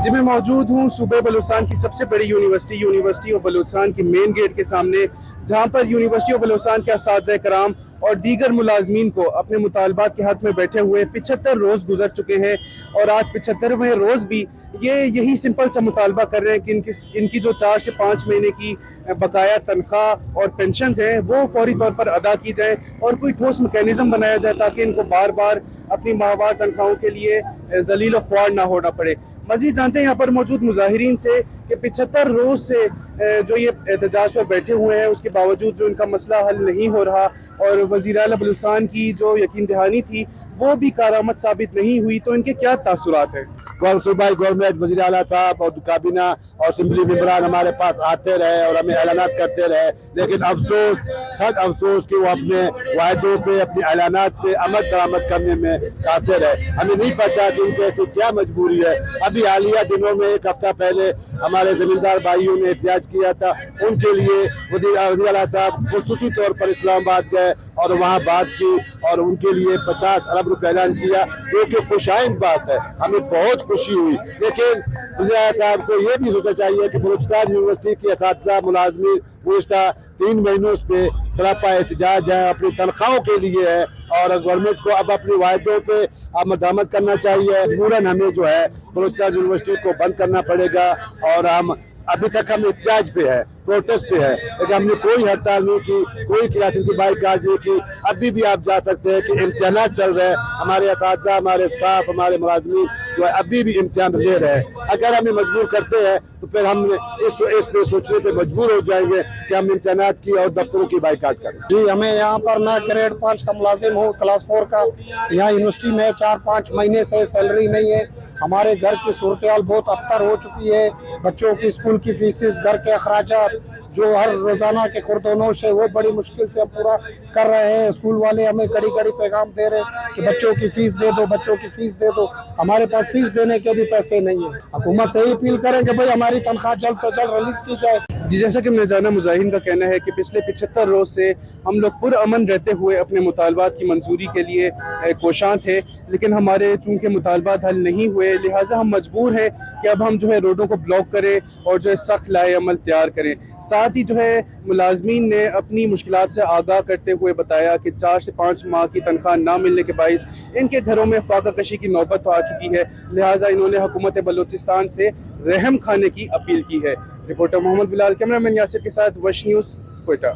जी मैं मौजूद हूँ सूबे बलूचिस्तान की सबसे बड़ी यूनिवर्सिटी ऑफ बलूचिस्तान की मेन गेट के सामने, जहाँ पर यूनिवर्सिटी ऑफ बलूचिस्तान के असातिज़ा कराम और दीगर मुलाजमीन को अपने मुतालबात के हक में बैठे हुए 75 रोज़ गुजर चुके हैं और आज 75वें रोज़ भी ये यही सिंपल सा मुतालबा कर रहे हैं कि इनकी जो 4 से 5 महीने की बकाया तनख्वाह और पेंशन है वो फौरी तौर पर अदा की जाए और कोई ठोस मैकेनिज्म बनाया जाए ताकि इनको बार बार अपनी माहवार तनख्वाहों के लिए जलील ख्वार ना होना पड़े। मजीद जानते हैं यहाँ पर मौजूद मुजाहिरीन से कि 75 रोज से जो ये एहतजाज पर बैठे हुए हैं उसके बावजूद जो इनका मसला हल नहीं हो रहा और वज़ीर आला बलूचिस्तान की जो यकीन दहानी थी वो भी कारामद साबित नहीं हुई, तो इनके क्या तासुरात हैं? सूबाई गवर्नमेंट वज़ीर आला साहब और काबीना और असेंबली मेंबरान हमारे पास आते रहे और हमें ऐलानात करते रहे, लेकिन अफसोस सच अफसोस कि वो अपने वायदों पे अपने ऐलानात पे अमल दरामद करने में कासिर है। हमें नहीं पता कि उनके ऐसी क्या मजबूरी है। अभी हालिया दिनों में एक हफ्ता पहले हमारे जमींदार भाइयों ने एहतजाज किया था, उनके लिए वज़ीर आला साहब खुसूसी तौर पर इस्लामाबाद गए और वहाँ बात की और उनके लिए 50 अरब रुपए ऐलान किया, जो कि खुशाइंद बात है, हमें बहुत खुशी हुई। लेकिन वज़ीर आला साहब को ये भी सोचना चाहिए कि बलूचिस्तान यूनिवर्सिटी के असातिज़ा मुलाजमीन गुज़िश्ता 3 महीनों पे सरापा एहतजाज है, अपनी तनख्वाहों के लिए है और गवर्नमेंट को अब अपने वायदों पे मदामत करना चाहिए। मजबूरन हमें जो है बलूचिस्तान यूनिवर्सिटी को बंद करना पड़ेगा और हम अभी तक हम एहतजाज पे है, प्रोटेस्ट पे है, लेकिन हमने कोई हड़ताल नहीं की, कोई क्लासेस की बाइकाट नहीं की। अभी भी आप जा सकते हैं कि इम्तिहानात चल रहे हैं, हमारे असातिज़ा हमारे स्टाफ हमारे मुलाजमीन जो है अभी भी इम्तिहान ले रहे हैं। अगर हमें मजबूर करते हैं तो फिर हम इस पे सोचने पे मजबूर हो जाएंगे कि हम इम्तिहानात की और दफ्तरों की बाइकाट करें। जी हमें यहाँ पर मैं ग्रेड 5 का मुलाजिम हूँ, क्लास 4 का। यहाँ यूनिवर्सिटी में 4-5 महीने से सैलरी नहीं है। हमारे घर की सूरत हाल बहुत अबतर हो चुकी है। बच्चों की स्कूल की फीसेस, घर के अखराजात जो हर रोज़ाना के खुर्दोनोश है वो बड़ी मुश्किल से हम पूरा कर रहे हैं। स्कूल वाले हमें घड़ी घड़ी पैगाम दे रहे हैं कि बच्चों की फ़ीस दे दो, बच्चों की फ़ीस दे दो। हमारे पास फ़ीस देने के भी पैसे नहीं है। हुकूमत से ही अपील करें कि भाई हमारी तनख्वाह जल्द से जल्द रिलीज़ की जाए। जी जैसा कि हमने जाना, मुजाहिरीन का कहना है कि पिछले 75 रोज़ से हम लोग पुरअमन रहते हुए अपने मुतालबात की मंजूरी के लिए कोशां थे, लेकिन हमारे चूँकि मुतालबात हल नहीं हुए लिहाजा हम मजबूर हैं कि अब हम जो है रोडों को ब्लॉक करें और जो है सख्त लाए अमल तैयार करें। साथ ही जो है मुलाजमीन ने अपनी मुश्किलात से आगाह करते हुए बताया कि 4 से 5 माह की तनख्वाह ना मिलने के बाइस इनके घरों में फाका कशी की नौबत तो आ चुकी है, लिहाजा इन्होंने हुकूमत बलूचिस्तान से रहम खाने की अपील की है। रिपोर्टर मोहम्मद बिलाल, कैमरामैन यासिर के साथ वश न्यूज़, क्वेटा।